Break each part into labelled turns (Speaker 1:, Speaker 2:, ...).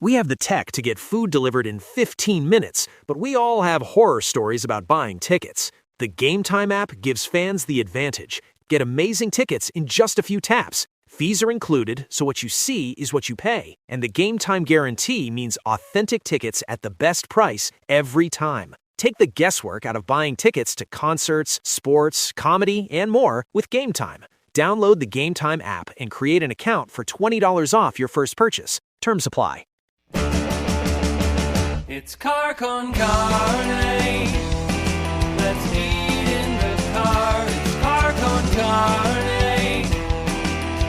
Speaker 1: We have the tech to get food delivered in 15 minutes, but we all have horror stories about buying tickets. The Game Time app gives fans the advantage. Get amazing tickets in just a few taps. Fees are included, so what you see is what you pay. And the Game Time guarantee means authentic tickets at the best price every time. Take the guesswork out of buying tickets to concerts, sports, comedy, and more with Game Time. Download the Game Time app and create an account for $20 off your first purchase. Terms apply.
Speaker 2: It's Car Con Carne. Let's eat in the car. It's Car Con Carne.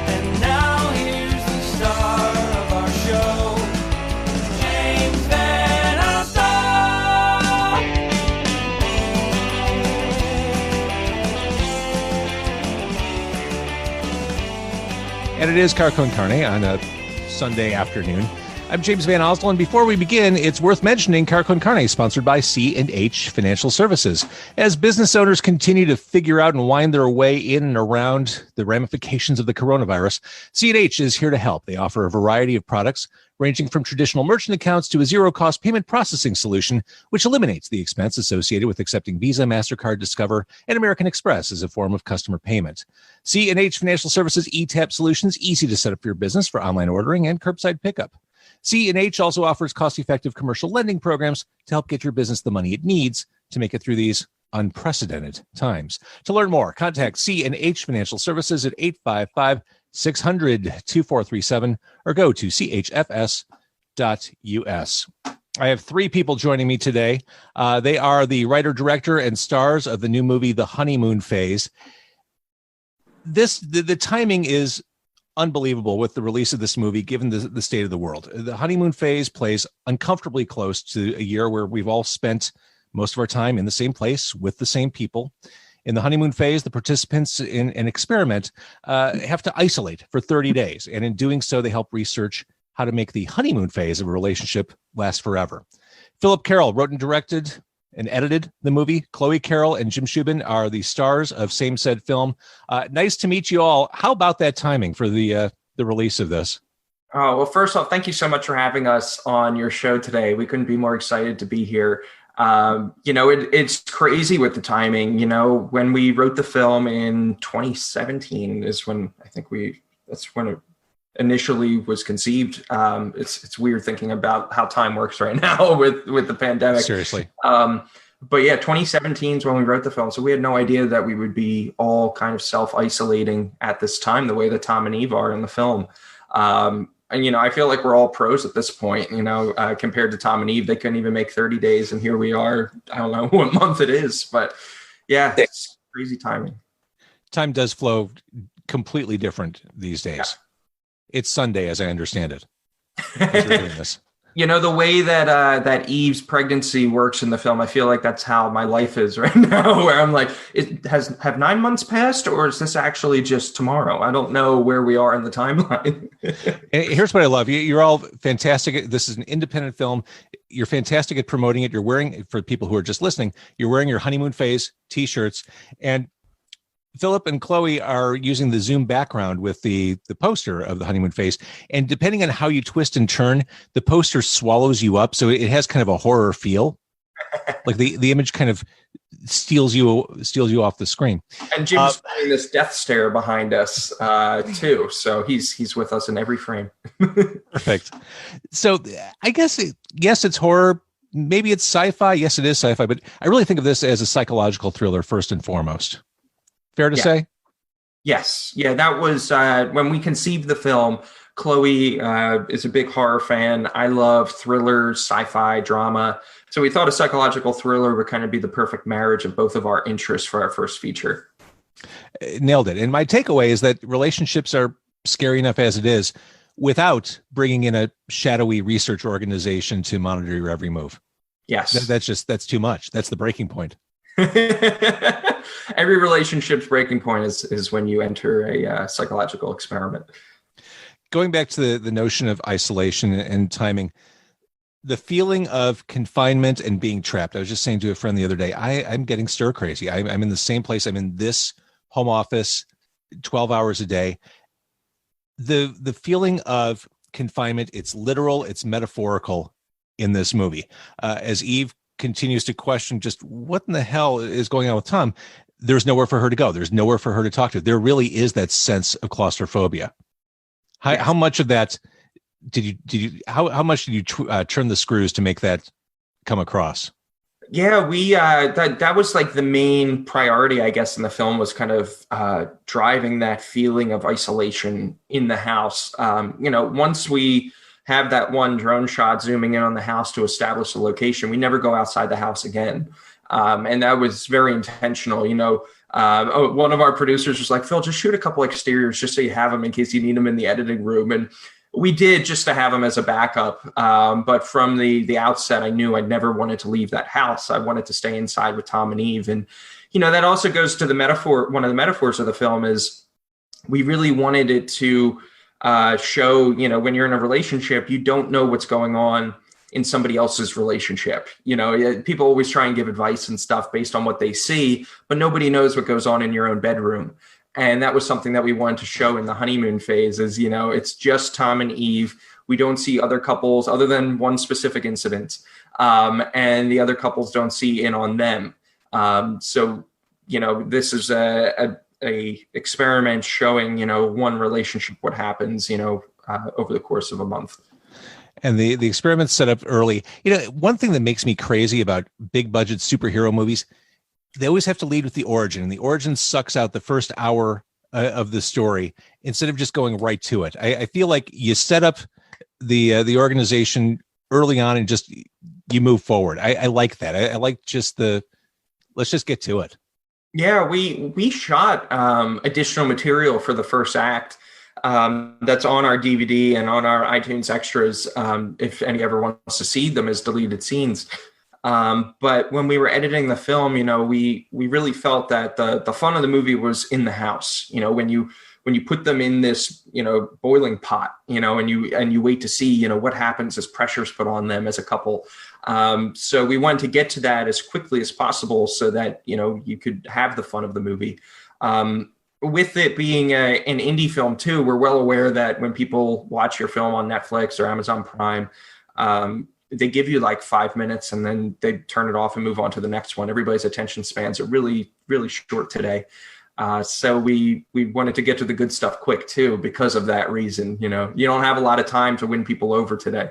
Speaker 2: And now here's the star of our show, James Van Alstyne.
Speaker 3: And it is Car Con Carne on a Sunday afternoon. I'm James Van Alstyne, and before we begin, it's worth mentioning Car Con Carne, sponsored by C&H Financial Services. As business owners continue to figure out and wind their way in and around the ramifications of the coronavirus, C&H is here to help. They offer a variety of products, ranging from traditional merchant accounts to a zero-cost payment processing solution, which eliminates the expense associated with accepting Visa, MasterCard, Discover, and American Express as a form of customer payment. C&H Financial Services eTap solutions, easy to set up for your business for online ordering and curbside pickup. C&H also offers cost-effective commercial lending programs to help get your business the money it needs to make it through these unprecedented times. To learn more, contact C&H Financial Services at 855-600-2437 or go to chfs.us. I have three people joining me today. They are the writer, director, and stars of the new movie, The Honeymoon Phase. The timing is unbelievable with the release of this movie, given the state of the world. The Honeymoon Phase plays uncomfortably close to a year where we've all spent most of our time in the same place with the same people. In the Honeymoon Phase, the participants in an experiment have to isolate for 30 days. And in doing so, they help research how to make the honeymoon phase of a relationship last forever. Phillip Carroll wrote and directed and edited the movie. Chloe Carroll and Jim Schubin are the stars of Same Said Film. Nice to meet you all. How about that timing for the release of this?
Speaker 4: Oh, well, first off, thank you so much for having us on your show today. We couldn't be more excited to be here. It's crazy with the timing. When we wrote the film in 2017 is when that's when it initially was conceived. It's weird thinking about how time works right now with the pandemic.
Speaker 3: Seriously.
Speaker 4: But yeah, 2017 is when we wrote the film. So we had no idea that we would be all kind of self-isolating at this time, the way that Tom and Eve are in the film. And I feel like we're all pros at this point, compared to Tom and Eve. They couldn't even make 30 days. And here we are. I don't know what month it is, but yeah, it's crazy timing.
Speaker 3: Time does flow completely different these days. Yeah. It's Sunday, as I understand it. As you're doing this.
Speaker 4: The way that Eve's pregnancy works in the film, I feel like that's how my life is right now, where I'm like, have 9 months passed, or is this actually just tomorrow? I don't know where we are in the timeline.
Speaker 3: And here's what I love. You're all fantastic. This is an independent film. You're fantastic at promoting it. You're wearing, for people who are just listening, you're wearing your Honeymoon Phase t-shirts. And Phillip and Chloe are using the Zoom background with the poster of the Honeymoon Phase. And depending on how you twist and turn, the poster swallows you up. So it has kind of a horror feel. Like the image kind of steals you off the screen.
Speaker 4: And Jim's playing this death stare behind us too. So he's with us in every frame.
Speaker 3: Perfect. So I guess, yes, it's horror. Maybe it's sci-fi. Yes, it is sci-fi. But I really think of this as a psychological thriller first and foremost. Fair to say?
Speaker 4: Yes. Yeah, that was when we conceived the film. Chloe is a big horror fan. I love thrillers, sci-fi, drama. So we thought a psychological thriller would kind of be the perfect marriage of both of our interests for our first feature.
Speaker 3: Nailed it. And my takeaway is that relationships are scary enough as it is without bringing in a shadowy research organization to monitor your every move.
Speaker 4: Yes.
Speaker 3: That's too much. That's the breaking point.
Speaker 4: Every relationship's breaking point is when you enter a psychological experiment.
Speaker 3: Going back to the notion of isolation and timing, the feeling of confinement and being trapped. I was just saying to a friend the other day, I'm getting stir crazy. I'm in the same place. I'm in this home office 12 hours a day. The feeling of confinement. It's literal, it's metaphorical in this movie. As Eve continues to question just what in the hell is going on with Tom, there's nowhere for her to go. There's nowhere for her to talk to. There really is that sense of claustrophobia. How much of that how much did you turn the screws to make that come across?
Speaker 4: Yeah, we that was like the main priority, I guess, in the film, was kind of driving that feeling of isolation in the house. Once we have that one drone shot zooming in on the house to establish the location, we never go outside the house again. And that was very intentional. One of our producers was like, Phil, just shoot a couple exteriors just so you have them in case you need them in the editing room. And we did, just to have them as a backup. But from the outset, I knew I never wanted to leave that house. I wanted to stay inside with Tom and Eve. And, that also goes to the metaphor. One of the metaphors of the film is we really wanted it to show, when you're in a relationship, you don't know what's going on in somebody else's relationship. People always try and give advice and stuff based on what they see, but nobody knows what goes on in your own bedroom. And that was something that we wanted to show in the honeymoon phase is, it's just Tom and Eve. We don't see other couples other than one specific incident. And the other couples don't see in on them. So, this is a experiment showing, one relationship, what happens, over the course of a month.
Speaker 3: And the experiment's set up early. One thing that makes me crazy about big budget superhero movies, they always have to lead with the origin, and the origin sucks out the first hour of the story instead of just going right to it. I feel like you set up the organization early on and just you move forward. I like that. I like just let's just get to it.
Speaker 4: Yeah, we shot additional material for the first act. That's on our DVD and on our iTunes extras. If any ever wants to see them as deleted scenes. But when we were editing the film, we really felt that the fun of the movie was in the house. When you put them in this, boiling pot, and you wait to see, what happens as pressure's put on them as a couple. So we wanted to get to that as quickly as possible so that, you could have the fun of the movie. With it being an indie film too, we're well aware that when people watch your film on Netflix or Amazon Prime, they give you like 5 minutes and then they turn it off and move on to the next one. Everybody's attention spans are really, really short today. So we wanted to get to the good stuff quick too, because of that reason. You don't have a lot of time to win people over today.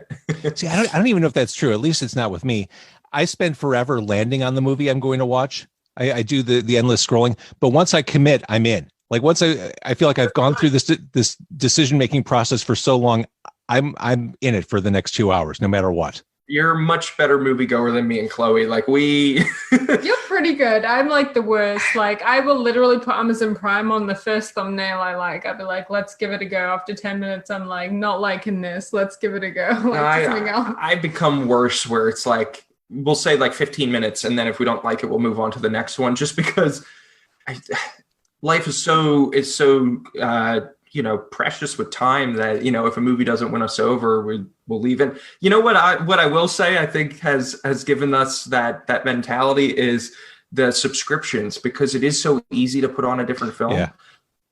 Speaker 3: See, I don't even know if that's true. At least it's not with me. I spend forever landing on the movie I'm going to watch. I do the endless scrolling, but once I commit, I'm in. Like once I feel like I've gone through this decision-making process for so long, I'm in it for the next 2 hours, no matter what.
Speaker 4: You're a much better moviegoer than me and Chloe. Like
Speaker 5: You're pretty good. I'm like the worst. Like I will literally put Amazon Prime on the first thumbnail I like. I'll be like, let's give it a go. After 10 minutes, I'm like, not liking this. Let's give it a go.
Speaker 4: I become worse where it's like, we'll say like 15 minutes. And then if we don't like it, we'll move on to the next one just because life is so precious with time that, if a movie doesn't win us over, we'll leave it. What I will say, I think has given us that mentality is the subscriptions, because it is so easy to put on a different film.
Speaker 3: Yeah.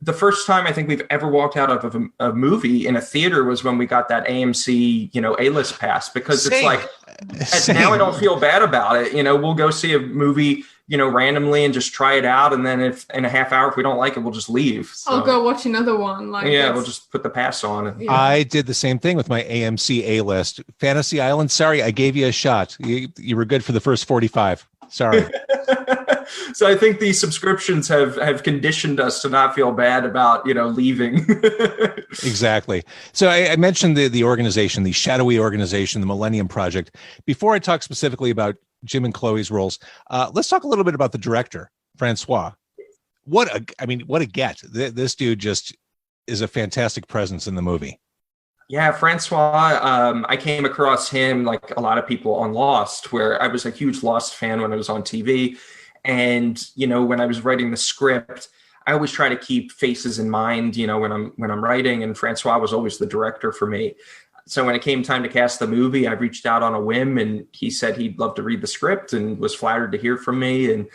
Speaker 4: The first time I think we've ever walked out of a movie in a theater was when we got that AMC, A-list pass, because it's like, now I don't feel bad about it. We'll go see a movie, randomly and just try it out. And then if in a half hour, if we don't like it, we'll just leave. So,
Speaker 5: I'll go watch another one.
Speaker 4: We'll just put the pass on.
Speaker 5: Yeah.
Speaker 3: I did the same thing with my AMC A-list. Fantasy Island, sorry, I gave you a shot. You were good for the first 45. Sorry.
Speaker 4: So I think these subscriptions have conditioned us to not feel bad about, leaving.
Speaker 3: Exactly. So I mentioned the organization, the shadowy organization, the Millennium Project. Before I talk specifically about Jim and Chloe's roles, let's talk a little bit about the director, Francois. What a get. This dude just is a fantastic presence in the movie.
Speaker 4: Yeah, Francois, I came across him like a lot of people on Lost, where I was a huge Lost fan when it was on TV. And, when I was writing the script, I always try to keep faces in mind, when I'm writing, and Francois was always the director for me. So when it came time to cast the movie, I reached out on a whim, and he said he'd love to read the script and was flattered to hear from me. And,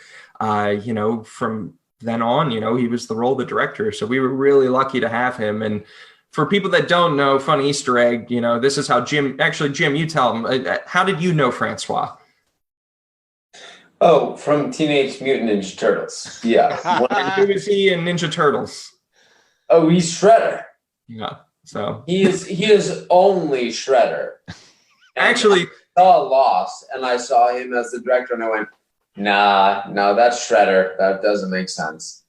Speaker 4: from then on, he was the role of the director. So we were really lucky to have him. And for people that don't know, fun Easter egg, this is how Jim, you tell them, how did you know Francois?
Speaker 6: Oh, from Teenage Mutant Ninja Turtles. Yeah.
Speaker 4: Who is he in Ninja Turtles?
Speaker 6: Oh, he's Shredder.
Speaker 4: Yeah. So
Speaker 6: he is only Shredder.
Speaker 4: Actually,
Speaker 6: I saw Lost, and I saw him as the director, and I went, no, that's Shredder. That doesn't make sense.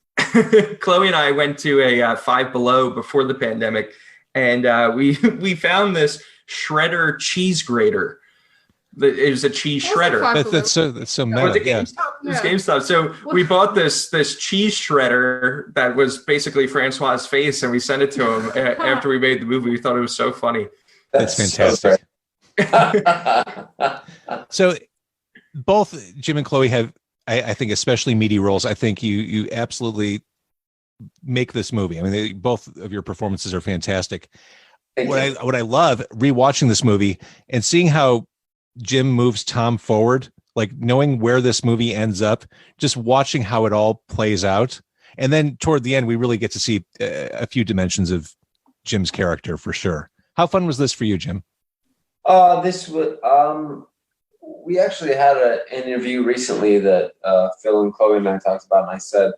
Speaker 4: Chloe and I went to a Five Below before the pandemic, and we found this Shredder cheese grater. It was a cheese shredder.
Speaker 3: That's so meta.
Speaker 4: Was it GameStop? It was GameStop. So we bought this cheese shredder that was basically Francois's face, and we sent it to him after we made the movie. We thought it was so funny.
Speaker 3: That's fantastic. So both Jim and Chloe have, I think, especially meaty roles. I think you absolutely make this movie. I mean, both of your performances are fantastic. What I love rewatching this movie and seeing how Jim moves Tom forward, like knowing where this movie ends up, just watching how it all plays out. And then toward the end, we really get to see a few dimensions of Jim's character for sure. How fun was this for you, Jim?
Speaker 6: This was, we actually had an interview recently that Phil and Chloe and I talked about, and I said,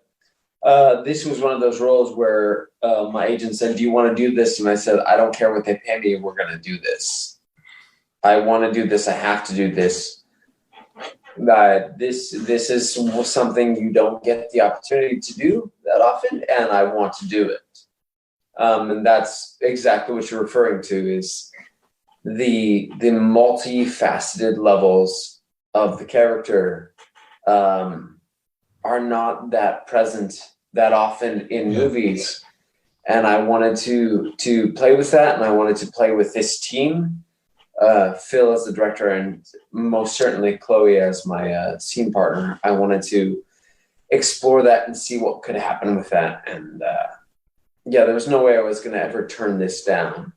Speaker 6: this was one of those roles where my agent said, do you want to do this? And I said, I don't care what they pay me. We're going to do this. I want to do this. I have to do this. This is something you don't get the opportunity to do that often, and I want to do it. And that's exactly what you're referring to, is the multifaceted levels of the character are not that present that often in movies. And I wanted to play with that, and I wanted to play with this team. Phil as the director, and most certainly Chloe as my scene partner. I wanted to explore that and see what could happen with that. And there was no way I was going to ever turn this down.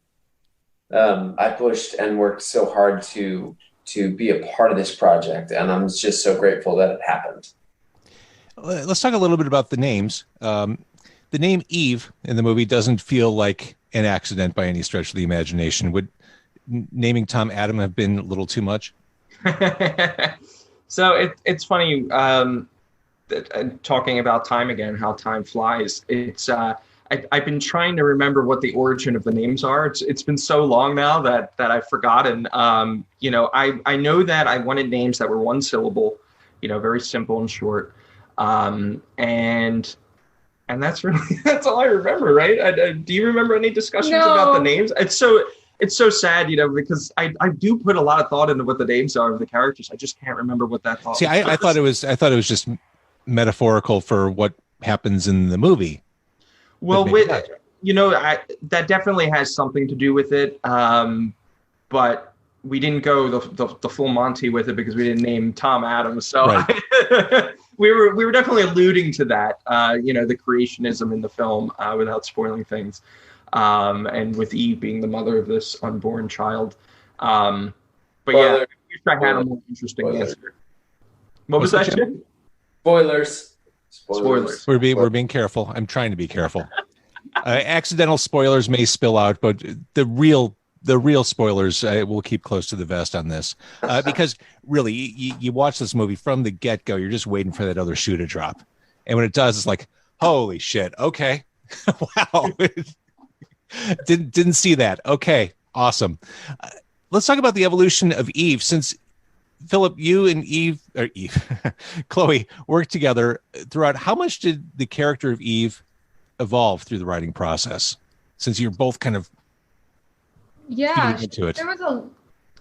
Speaker 6: I pushed and worked so hard to be a part of this project, and I'm just so grateful that it happened.
Speaker 3: Let's talk a little bit about the names. The name Eve in the movie doesn't feel like an accident by any stretch of the imagination. Would naming Tom Adam have been a little too much?
Speaker 4: So it's funny, talking about time again, how time flies. It's I've been trying to remember what the origin of the names are. It's been so long now that I've forgotten. I know that I wanted names that were one syllable, very simple and short. And that's really, that's all I remember, right? Do you remember any discussions about the names? It's so sad, because I do put a lot of thought into what the names are of the characters. I just can't remember what that thought was.
Speaker 3: I thought it was just metaphorical for what happens in the movie.
Speaker 4: Well, that definitely has something to do with it. But we didn't go the full Monty with it because we didn't name Tom Adams. So right. we were definitely alluding to that, the creationism in the film without spoiling things. And with Eve being the mother of this unborn child. But yeah, I wish I had a more interesting answer. What was that, Jim?
Speaker 6: Spoilers.
Speaker 3: We're being careful. I'm trying to be careful. Accidental spoilers may spill out, but the real spoilers we'll keep close to the vest on this, because really, you watch this movie from the get-go. You're just waiting for that other shoe to drop, and when it does, it's like, holy shit! Okay, wow. Didn't see that. Okay, awesome. Let's talk about the evolution of Eve. Since Phillip, you and Chloe worked together throughout, how much did the character of Eve evolve through the writing process? Since you're both kind of into it.
Speaker 5: There was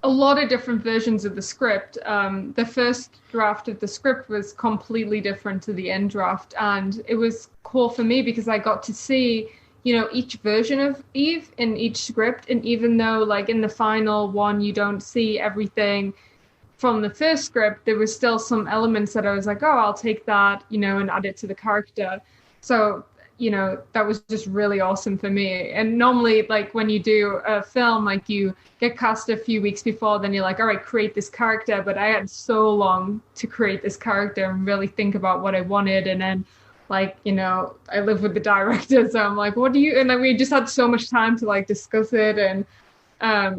Speaker 5: a lot of different versions of the script. The first draft of the script was completely different to the end draft, and it was cool for me because I got to see each version of Eve in each script. And even though like in the final one, you don't see everything from the first script, there was still some elements that I was like, oh, I'll take that, and add it to the character. So, that was just really awesome for me. And normally, like when you do a film, like you get cast a few weeks before, then you're like, all right, create this character. But I had so long to create this character and really think about what I wanted. And then like, I live with the director, so I'm like, what do you, and then we just had so much time to like discuss it and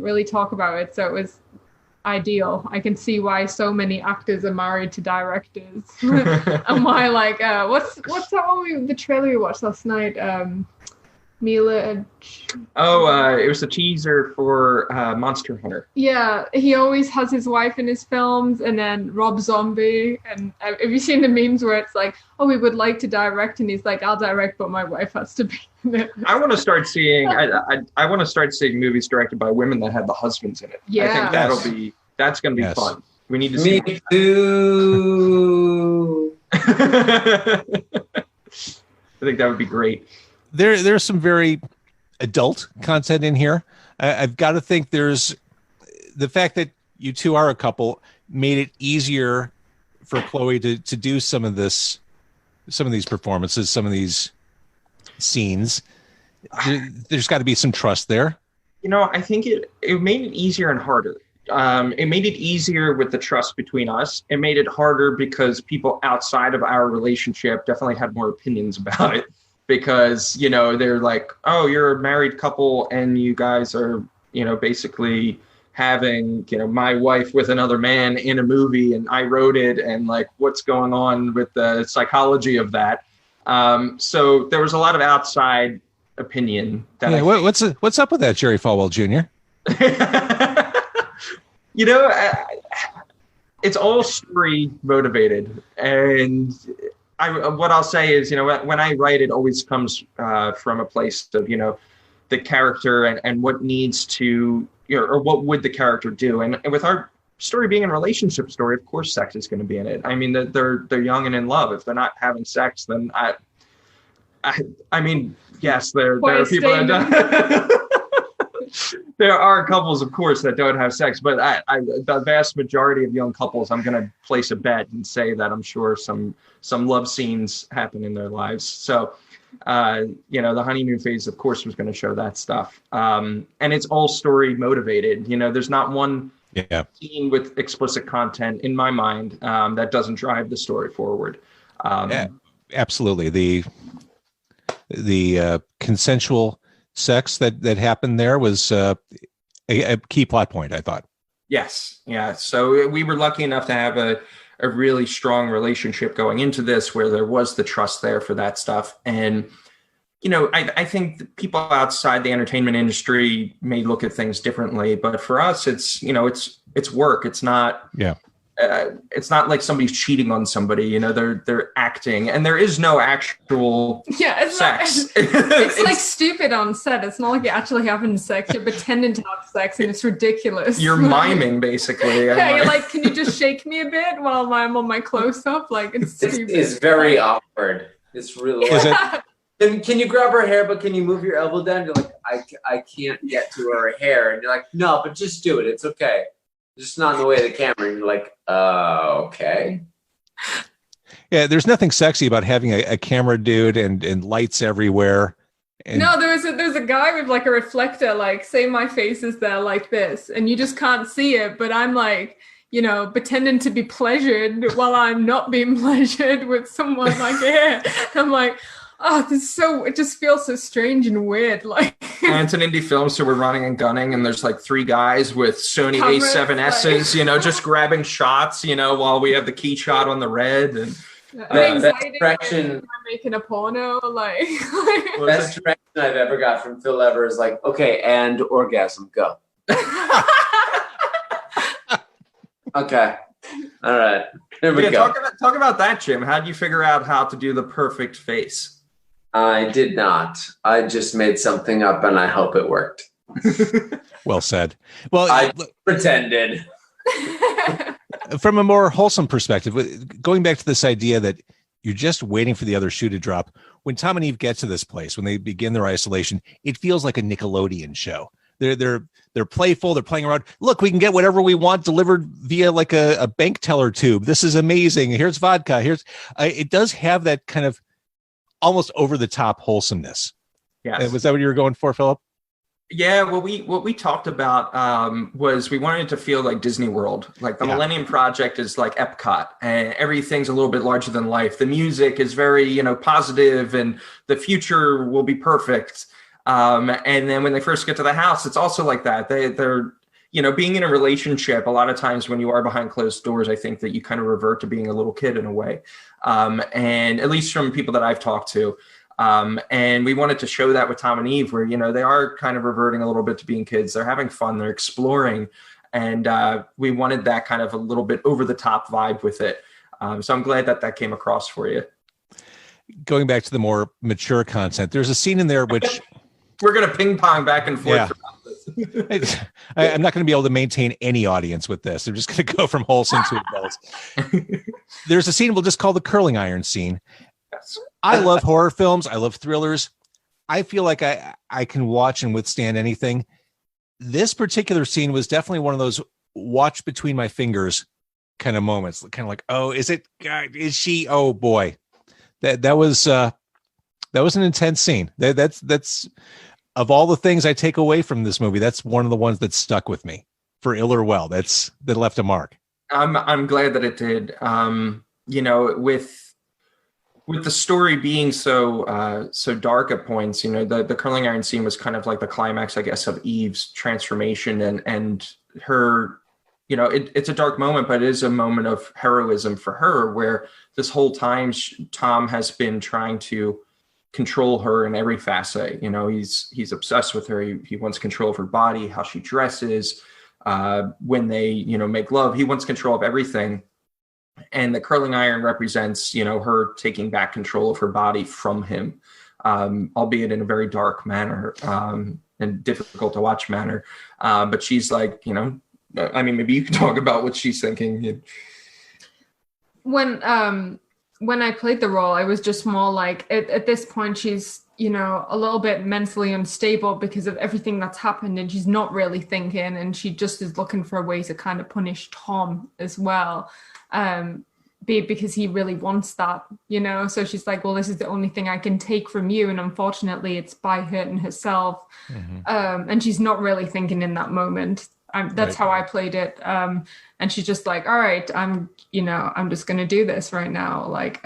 Speaker 5: really talk about it. So it was ideal. I can see why so many actors are married to directors and why like, what's that one, the trailer we watched last night? Mila.
Speaker 4: It was a teaser for Monster Hunter.
Speaker 5: Yeah, he always has his wife in his films, and then Rob Zombie. And have you seen the memes where it's like, oh, we would like to direct, and he's like, I'll direct, but my wife has to be in it.
Speaker 4: I want to start seeing. I want to start seeing movies directed by women that have the husbands in it.
Speaker 5: Yeah,
Speaker 4: I think that's going to be fun. We need to
Speaker 6: Me
Speaker 4: see.
Speaker 6: too.
Speaker 4: I think that would be great.
Speaker 3: There's some very adult content in here. I've got to think there's the fact that you two are a couple made it easier for Chloe to do some of these performances, some of these scenes. There's got to be some trust there.
Speaker 4: I think it made it easier and harder. It made it easier with the trust between us. It made it harder because people outside of our relationship definitely had more opinions about it. Because, they're like, oh, you're a married couple and you guys are, basically having, my wife with another man in a movie and I wrote it and like what's going on with the psychology of that. So there was a lot of outside opinion.
Speaker 3: What's up with that, Jerry Falwell Jr.?
Speaker 4: It's all story motivated. And what I'll say is, when I write, it always comes from a place of, the character and what needs to, or what would the character do. And with our story being a relationship story, of course, sex is going to be in it. I mean, they're young and in love. If they're not having sex, then I mean, yes, there are people that there are couples, of course, that don't have sex, but the vast majority of young couples, I'm going to place a bet and say that I'm sure some love scenes happen in their lives. So, the honeymoon phase, of course, was going to show that stuff. And it's all story motivated. There's not one scene with explicit content in my mind that doesn't drive the story forward.
Speaker 3: Absolutely. The consensual sex that happened there was a key plot point, I thought.
Speaker 4: Yes. Yeah. So we were lucky enough to have a really strong relationship going into this where there was the trust there for that stuff. And, I think that people outside the entertainment industry may look at things differently, but for us, it's work. It's not, it's not like somebody's cheating on somebody, they're acting and there is no actual sex.
Speaker 5: It's like stupid on set. It's not like you're actually having sex. You're pretending to have sex and it's ridiculous.
Speaker 4: You're miming basically.
Speaker 5: Yeah, you're like, can you just shake me a bit while I'm on my close up? Like it's stupid.
Speaker 6: It's very awkward. It's really awkward. Can you grab her hair, but can you move your elbow down? You're like, I can't get to her hair. And you're like, no, but just do it. It's okay. Just not in the way of the camera. And you're like, okay.
Speaker 3: Yeah, there's nothing sexy about having a camera dude and lights everywhere.
Speaker 5: No, there's a guy with like a reflector, like say my face is there like this, and you just can't see it, but I'm like, pretending to be pleasured while I'm not being pleasured with someone like here. I'm like, oh, it just feels so strange and weird. Like,
Speaker 4: and it's an indie film, so we're running and gunning, and there's like three guys with Sony A7Ss, just grabbing shots, while we have the key shot on the red. And
Speaker 6: best direction,
Speaker 5: I'm making a porno, like
Speaker 6: best direction I've ever got from Phil ever is like, okay, and orgasm, go. Okay, all right, here we go.
Speaker 4: Talk about that, Jim. How did you figure out how to do the perfect face?
Speaker 6: I did not. I just made something up, and I hope it worked.
Speaker 3: Well said. Well,
Speaker 6: I pretended.
Speaker 3: From a more wholesome perspective, going back to this idea that you're just waiting for the other shoe to drop. When Tom and Eve get to this place, when they begin their isolation, it feels like a Nickelodeon show. They're playful. They're playing around. Look, we can get whatever we want delivered via like a bank teller tube. This is amazing. Here's vodka. It does have that kind of almost over the top wholesomeness.
Speaker 4: Yes.
Speaker 3: Was that what you were going for, Philip?
Speaker 4: Yeah, what we talked about was we wanted it to feel like Disney World. Like the Millennium Project is like Epcot, and everything's a little bit larger than life. The music is very, positive, and the future will be perfect. And then when they first get to the house, it's also like that. They're being in a relationship. A lot of times when you are behind closed doors, I think that you kind of revert to being a little kid in a way. And at least from people that I've talked to. And we wanted to show that with Tom and Eve, where, they are kind of reverting a little bit to being kids. They're having fun. They're exploring. And we wanted that kind of a little bit over the top vibe with it. So I'm glad that came across for you.
Speaker 3: Going back to the more mature content, there's a scene in there which
Speaker 4: we're going to ping pong back and forth.
Speaker 3: Yeah. I'm not going to be able to maintain any audience with this. I'm just going to go from wholesome to adults. There's a scene we'll just call the curling iron scene.
Speaker 4: Yes.
Speaker 3: I love horror films. I love thrillers. I feel like I can watch and withstand anything. This particular scene was definitely one of those watch between my fingers kind of moments. Kind of like, oh, is it? God, is she? Oh boy, that was an intense scene. That's of all the things I take away from this movie, that's one of the ones that stuck with me for ill or well. That left a mark.
Speaker 4: I'm glad that it did. With the story being so dark at points, the curling iron scene was kind of like the climax, I guess, of Eve's transformation and her, it's a dark moment, but it is a moment of heroism for her, where this whole time Tom has been trying to control her in every facet. He's obsessed with her. He wants control of her body, how she dresses, when they, make love. He wants control of everything. And the curling iron represents, her taking back control of her body from him, albeit in a very dark manner and difficult to watch manner. But she's like, maybe you can talk about what she's thinking.
Speaker 5: When I played the role, I was just more like, at this point, she's, a little bit mentally unstable because of everything that's happened, and she's not really thinking, and she just is looking for a way to kind of punish Tom as well. Because he really wants that, so she's like, well, this is the only thing I can take from you, and unfortunately it's by hurting herself. And she's not really thinking in that moment. That's how I played it. And she's just like, all right, I'm just gonna do this right now. Like,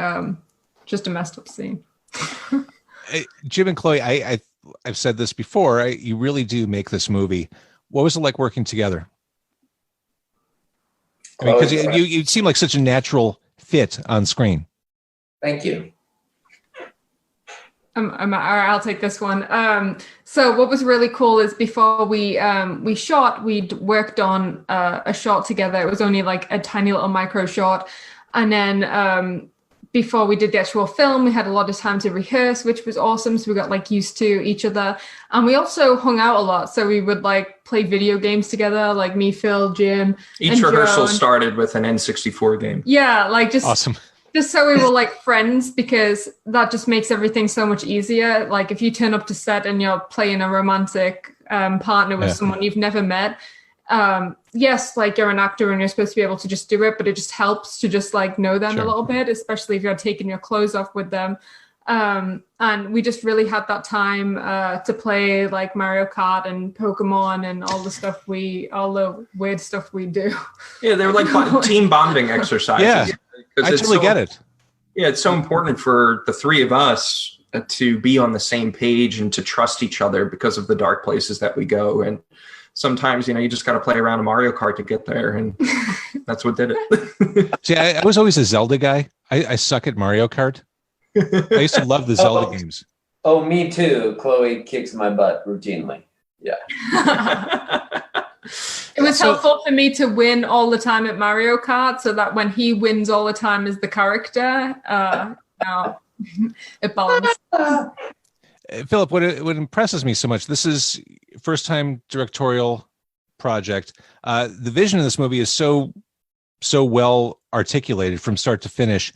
Speaker 5: just a messed up scene.
Speaker 3: Jim and Chloe, I've said this before, you really do make this movie. What was it like working together? Because you seem like such a natural fit on screen.
Speaker 6: Thank you.
Speaker 5: I'll take this one. So what was really cool is before we shot, we'd worked on a shot together. It was only like a tiny little micro shot. And then before we did the actual film, we had a lot of time to rehearse, which was awesome. So we got like used to each other. And we also hung out a lot. So we would like play video games together, like me, Phil, Jim.
Speaker 4: Each rehearsal started with an N64 game.
Speaker 5: Yeah, like just
Speaker 3: awesome.
Speaker 5: Just so we were like friends, because that just makes everything so much easier. Like if you turn up to set and you're playing a romantic partner with someone you've never met, yes, like you're an actor and you're supposed to be able to just do it, but it just helps to just like know them a little bit, especially if you're taking your clothes off with them. And we just really had that time to play like Mario Kart and Pokemon and all the weird stuff we do.
Speaker 4: Yeah, they were like team bonding exercises.
Speaker 3: Yeah, I totally get it.
Speaker 4: Yeah, it's so important for the three of us to be on the same page and to trust each other because of the dark places that we go. And sometimes, you just got to play around a Mario Kart to get there. And that's what did it.
Speaker 3: See, I was always a Zelda guy. I suck at Mario Kart. I used to love the Zelda games.
Speaker 6: Oh, me too. Chloe kicks my butt routinely. Yeah.
Speaker 5: It was helpful for me to win all the time at Mario Kart, so that when he wins all the time as the character, it balances.
Speaker 3: Philip, what impresses me so much, this is first time directorial project. The vision of this movie is so well articulated from start to finish.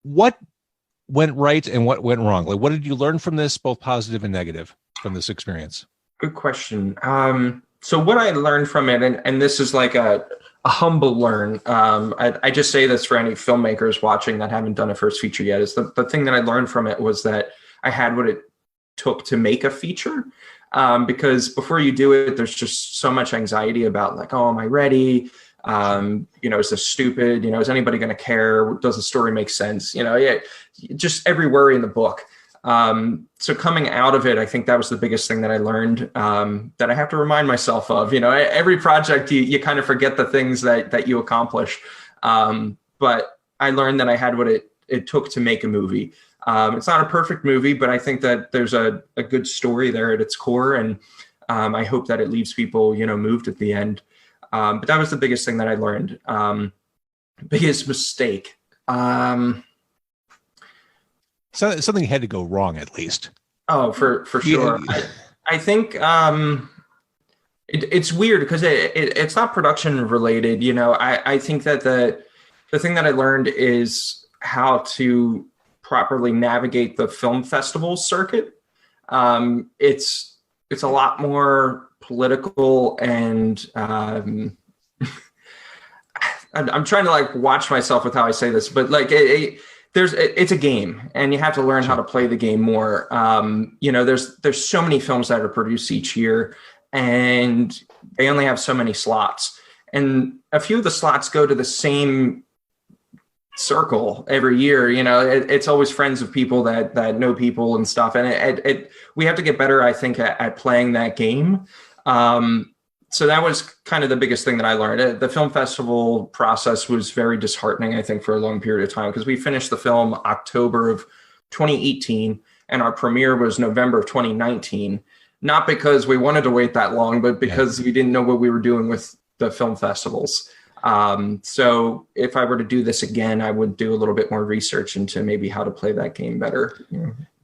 Speaker 3: What went right and what went wrong? Like, what did you learn from this, both positive and negative, from this experience?
Speaker 4: Good question. So what I learned from it, and this is like a humble learn. I just say this for any filmmakers watching that haven't done a first feature yet, is the thing that I learned from it was that I had what it took to make a feature. because before you do it, there's just so much anxiety about like, oh, am I ready? Is this stupid? Is anybody going to care? Does the story make sense? Just every worry in the book. So coming out of it, I think that was the biggest thing that I learned, that I have to remind myself of. Every project you kind of forget the things that you accomplish. But I learned that I had what it took to make a movie. It's not a perfect movie, but I think that there's a good story there at its core. And I hope that it leaves people, moved at the end. But that was the biggest thing that I learned. Biggest mistake.
Speaker 3: So something had to go wrong at least.
Speaker 4: Oh, for sure. Yeah. I think it's weird because it's not production related. I think that the thing that I learned is how to properly navigate the film festival circuit. It's a lot more political, and I'm trying to like watch myself with how I say this, but like it's a game, and you have to learn how to play the game more. There's so many films that are produced each year, and they only have so many slots, and a few of the slots go to the same circle every year. It's always friends of people that know people and stuff, and we have to get better, I think, at playing that game. So that was kind of the biggest thing that I learned. The film festival process was very disheartening, I think, for a long period of time, because we finished the film October of 2018 and our premiere was November of 2019. Not because we wanted to wait that long, but because we didn't know what we were doing with the film festivals. So if I were to do this again, I would do a little bit more research into maybe how to play that game better.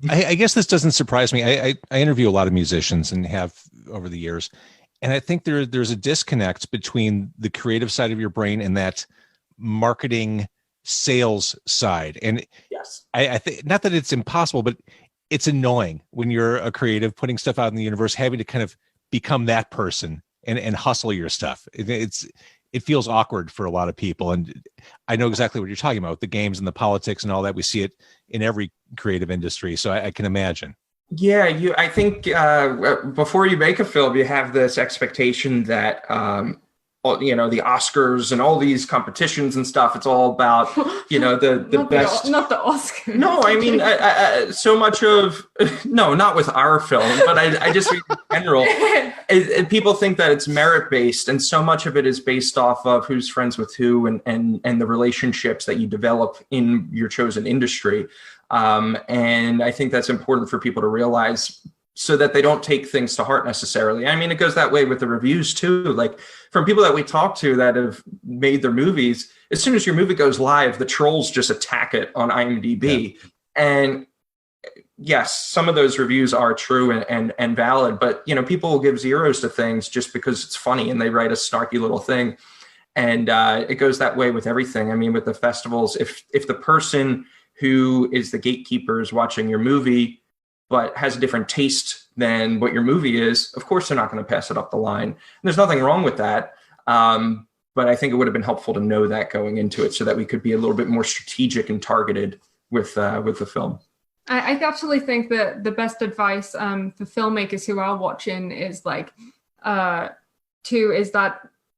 Speaker 3: I guess this doesn't surprise me. I interview a lot of musicians and have over the years. And I think there's a disconnect between the creative side of your brain and that marketing sales side. And
Speaker 4: yes,
Speaker 3: I think not that it's impossible, but it's annoying when you're a creative putting stuff out in the universe, having to kind of become that person and hustle your stuff. It feels awkward for a lot of people. And I know exactly what you're talking about with the games and the politics and all that. We see it in every creative industry. So I can imagine.
Speaker 4: Yeah, I think before you make a film, you have this expectation that, the Oscars and all these competitions and stuff, it's all about, the best.
Speaker 5: Not the Oscars.
Speaker 4: No, I mean, so much of, no, not with our film, but I just mean in general, people think that it's merit-based, and so much of it is based off of who's friends with who and the relationships that you develop in your chosen industry. And I think that's important for people to realize so that they don't take things to heart necessarily. I mean, it goes that way with the reviews too. Like from people that we talk to that have made their movies, as soon as your movie goes live, the trolls just attack it on IMDb. Yeah. And yes, some of those reviews are true and valid, but people will give zeros to things just because it's funny and they write a snarky little thing. And it goes that way with everything. I mean, with the festivals, if the person who is the gatekeeper is watching your movie, but has a different taste than what your movie is, of course, they're not going to pass it up the line. And there's nothing wrong with that. But I think it would have been helpful to know that going into it so that we could be a little bit more strategic and targeted with the film.
Speaker 5: I actually think that the best advice for filmmakers who are watching is that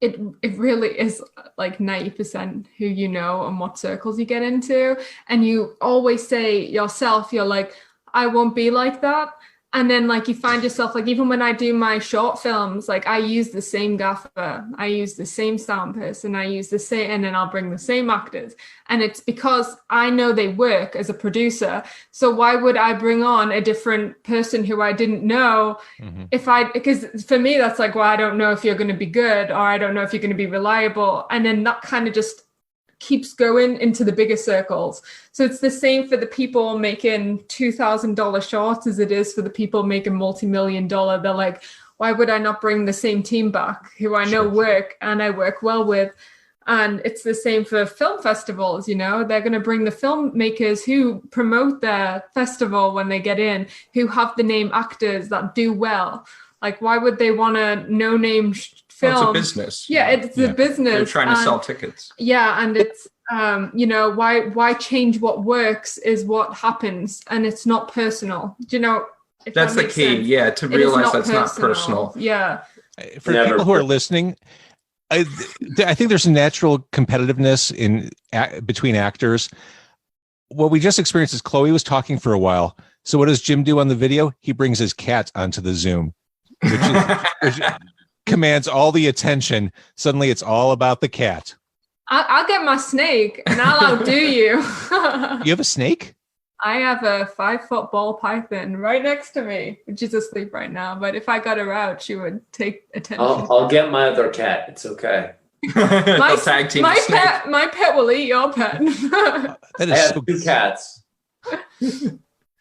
Speaker 5: it really is like 90% who you know and what circles you get into. And you always say yourself, you're like, I won't be like that. And then like you find yourself, like even when I do my short films, like I use the same gaffer, I use the same sound person, I use the same, and then I'll bring the same actors. And it's because I know they work as a producer. So why would I bring on a different person who I didn't know because for me, that's like, well, I don't know if you're going to be good, or I don't know if you're going to be reliable. And then that kind of just keeps going into the bigger circles. So it's the same for the people making $2,000 shorts as it is for the people making multi-million-dollar. They're like, why would I not bring the same team back who I know work and I work well with? And it's the same for film festivals, they're going to bring the filmmakers who promote their festival when they get in, who have the name actors that do well. Like, why would they want a no-name film?
Speaker 4: It's a business.
Speaker 5: Yeah, it's a business.
Speaker 4: They're trying to sell tickets.
Speaker 5: Yeah, and it's, why change what works is what happens, and it's not personal. If
Speaker 4: That's
Speaker 5: that
Speaker 4: the
Speaker 5: makes
Speaker 4: key.
Speaker 5: sense.
Speaker 4: Yeah, to
Speaker 5: It is
Speaker 4: realize that's not personal.
Speaker 5: Yeah.
Speaker 3: For
Speaker 6: Never.
Speaker 3: people who are listening, I think there's a natural competitiveness between actors. What we just experienced is Chloe was talking for a while. So what does Jim do on the video? He brings his cat onto the Zoom, which commands all the attention. Suddenly it's all about the cat.
Speaker 5: I'll get my snake and I'll outdo you.
Speaker 3: You have a snake?
Speaker 5: I have a 5-foot ball python right next to me, which is asleep right now. But if I got her out, she would take attention.
Speaker 6: I'll get my other cat. It's okay.
Speaker 4: They'll tag team the snake.
Speaker 5: My pet will eat your pet.
Speaker 3: That
Speaker 6: I
Speaker 3: is
Speaker 6: have 2 cats.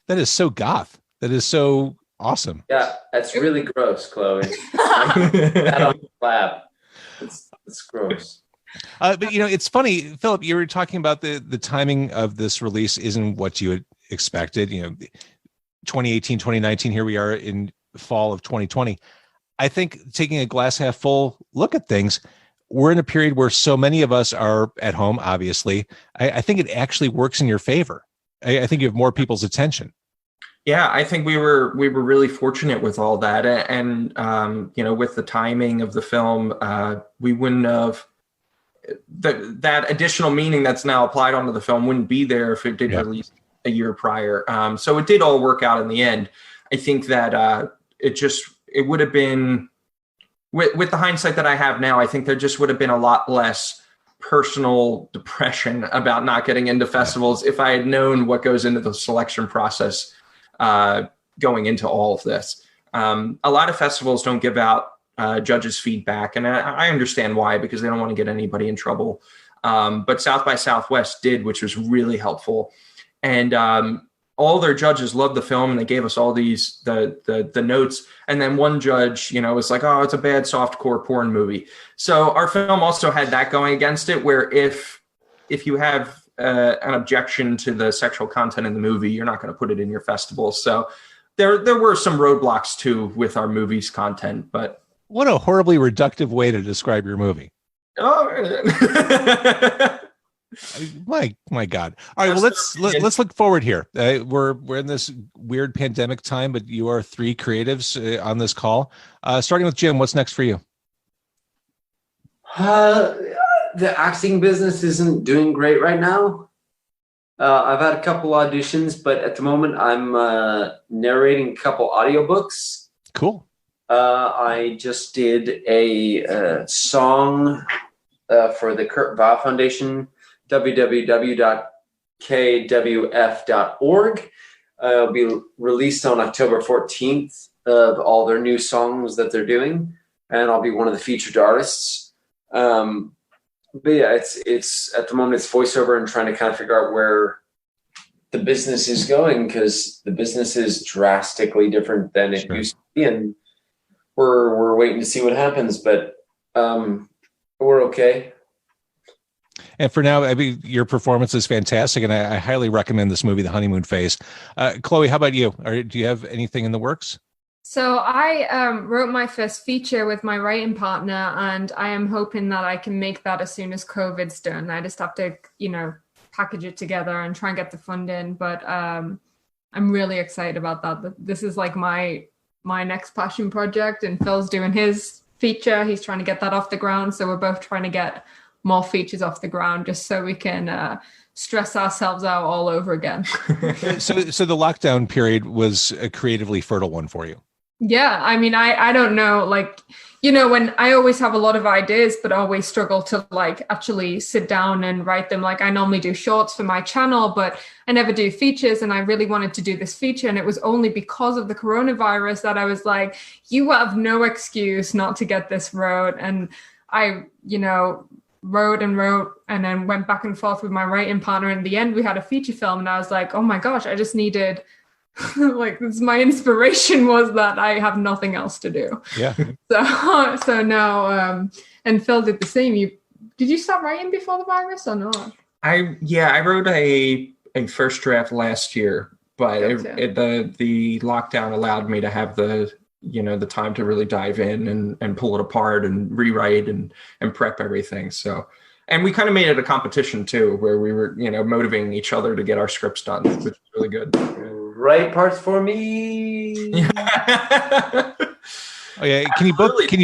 Speaker 3: that is so goth. That is so awesome.
Speaker 6: Yeah, that's really gross, Chloe. That on the lap. It's gross.
Speaker 3: But it's funny, Phillip, you were talking about the timing of this release isn't what you had expected. 2018, 2019, here we are in fall of 2020. I think taking a glass half full look at things, we're in a period where so many of us are at home, obviously. I think it actually works in your favor. I think you have more people's attention.
Speaker 4: Yeah, I think we were really fortunate with all that. And with the timing of the film, we wouldn't have that additional meaning that's now applied onto the film wouldn't be there if it did release a year prior. So it did all work out in the end. I think that it would have been, with the hindsight that I have now, I think there just would have been a lot less personal depression about not getting into festivals if I had known what goes into the selection process going into all of this. A lot of festivals don't give out judges' feedback, and I understand why, because they don't want to get anybody in trouble. But South by Southwest did, which was really helpful. And all their judges loved the film, and they gave us all these the notes. And then one judge, was like, "Oh, it's a bad softcore porn movie." So our film also had that going against it, where if you have an objection to the sexual content in the movie, you're not going to put it in your festival. So there were some roadblocks too with our movie's content. But
Speaker 3: what a horribly reductive way to describe your movie.
Speaker 4: Oh.
Speaker 3: My God! All right, well let's look forward here. We're in this weird pandemic time, but you are 3 creatives on this call. Starting with Jim, what's next for you?
Speaker 6: The acting business isn't doing great right now. I've had a couple auditions, but at the moment I'm narrating a couple audiobooks.
Speaker 3: Cool.
Speaker 6: I just did a song for the Kurt Weill Foundation, www.kwf.org. It'll be released on October 14th of all their new songs that they're doing, and I'll be one of the featured artists. But yeah, it's at the moment it's voiceover and trying to kind of figure out where the business is going, because the business is drastically different than it used to be, and we're waiting to see what happens. But we're okay.
Speaker 3: And for now, I mean, your performance is fantastic, and I highly recommend this movie, The Honeymoon Phase. Chloe, how about you? Do you have anything in the works?
Speaker 5: So I wrote my first feature with my writing partner, and I am hoping that I can make that as soon as COVID's done. I just have to, package it together and try and get the funding. But I'm really excited about that. This is like my next passion project, and Phil's doing his feature. He's trying to get that off the ground. So we're both trying to get more features off the ground just so we can stress ourselves out all over again.
Speaker 3: So the lockdown period was a creatively fertile one for you.
Speaker 5: Yeah, I mean, I don't know, when I always have a lot of ideas, but always struggle to actually sit down and write them. I normally do shorts for my channel, but I never do features. And I really wanted to do this feature. And it was only because of the coronavirus that I was like, you have no excuse not to get this wrote. And I, wrote and then went back and forth with my writing partner. In the end, we had a feature film, and I was like, oh my gosh, I just needed my inspiration was that I have nothing else to do.
Speaker 3: Yeah.
Speaker 5: So now, and Phil did the same. Did you start writing before the virus or not?
Speaker 4: I wrote a first draft last year, but the lockdown allowed me to have the time to really dive in and pull it apart and rewrite and prep everything. So, and we kind of made it a competition too, where we were, motivating each other to get our scripts done, which was really good.
Speaker 6: write parts for me.
Speaker 3: Oh yeah, can you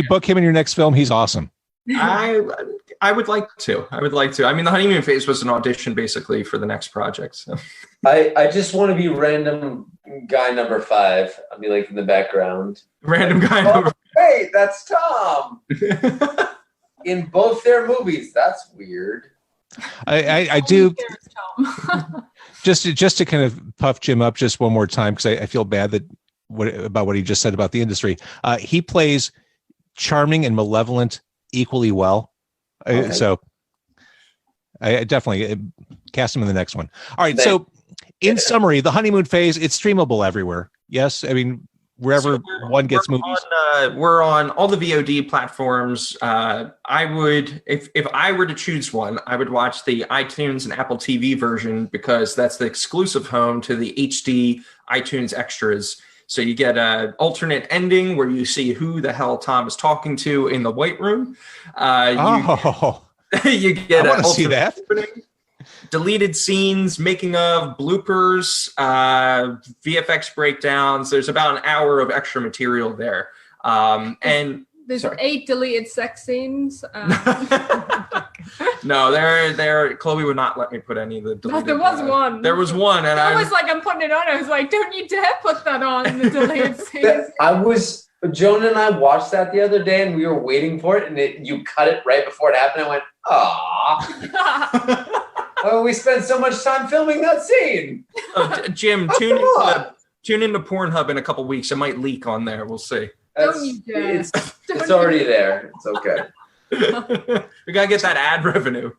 Speaker 3: book him in your next film? He's awesome.
Speaker 4: I would like to. I mean, the Honeymoon Phase was an audition basically for the next project. So
Speaker 6: I just want to be random guy number 5. I'll be like in the background.
Speaker 4: Random guy number.
Speaker 6: Hey, that's Tom. In both their movies. That's weird.
Speaker 3: I do. just to kind of puff Jim up just one more time, because I feel bad about what he just said about the industry. He plays charming and malevolent equally well. Okay. So I definitely cast him in the next one. All right. So in summary, the Honeymoon Phase, it's streamable everywhere. Yes. I mean, wherever one gets movies.
Speaker 4: We're on all the VOD platforms. I would, if I were to choose one, I would watch the iTunes and Apple TV version, because that's the exclusive home to the HD iTunes extras. So you get an alternate ending where you see who the hell Tom is talking to in the White Room. You get
Speaker 3: I want to see that.
Speaker 4: Opening, deleted scenes, making of, bloopers, VFX breakdowns. There's about an hour of extra material there. And
Speaker 5: there's 8 deleted sex scenes.
Speaker 4: No, Chloe would not let me put any of the deleted.
Speaker 5: There was one.
Speaker 4: There was one, and
Speaker 5: I was like, I'm putting it on. I was like, don't you dare put that on, the deleted scenes.
Speaker 6: Joan and I watched that the other day, and we were waiting for it, and you cut it right before it happened. I went, "Aw." Oh, we spent so much time filming that scene.
Speaker 4: Jim, tune into Pornhub in a couple weeks. It might leak on there. We'll see.
Speaker 5: Don't you dare.
Speaker 6: It's already there. It's okay.
Speaker 4: We gotta get that ad revenue.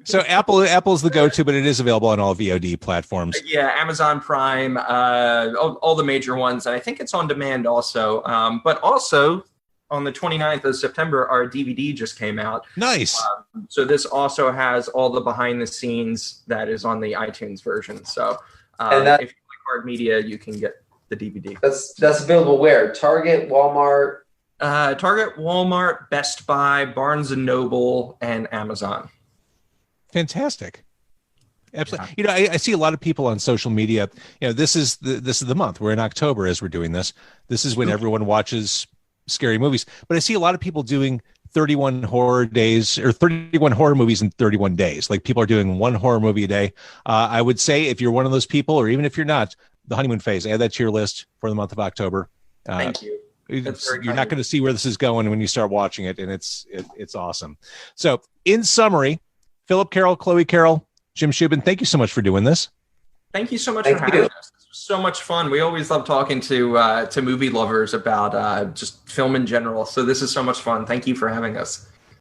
Speaker 3: So Apple's the go-to, but it is available on all VOD platforms.
Speaker 4: Yeah, Amazon Prime, all the major ones, and I think it's on demand also. But also on the 29th of September, our DVD just came out.
Speaker 3: Nice.
Speaker 4: So this also has all the behind the scenes that is on the iTunes version. So if you like hard media, you can get the DVD.
Speaker 6: That's available where? Target, Walmart.
Speaker 4: Target, Walmart, Best Buy, Barnes and Noble, and Amazon.
Speaker 3: Fantastic. Absolutely. Yeah. I see a lot of people on social media. This is the month. We're in October as we're doing this. This is when everyone watches scary movies. But I see a lot of people doing 31 horror days or 31 horror movies in 31 days. Like people are doing one horror movie a day. I would say if you're one of those people, or even if you're not, the Honeymoon Phase, add that to your list for the month of October.
Speaker 4: Thank you.
Speaker 3: You're not going to see where this is going when you start watching it, and it's awesome. So, in summary, Phillip Carroll, Chloe Carroll, Jim Schubin, thank you so much for doing this.
Speaker 4: Thank you so much for having us. This was so much fun. We always love talking to movie lovers about just film in general. So this is so much fun. Thank you for having us.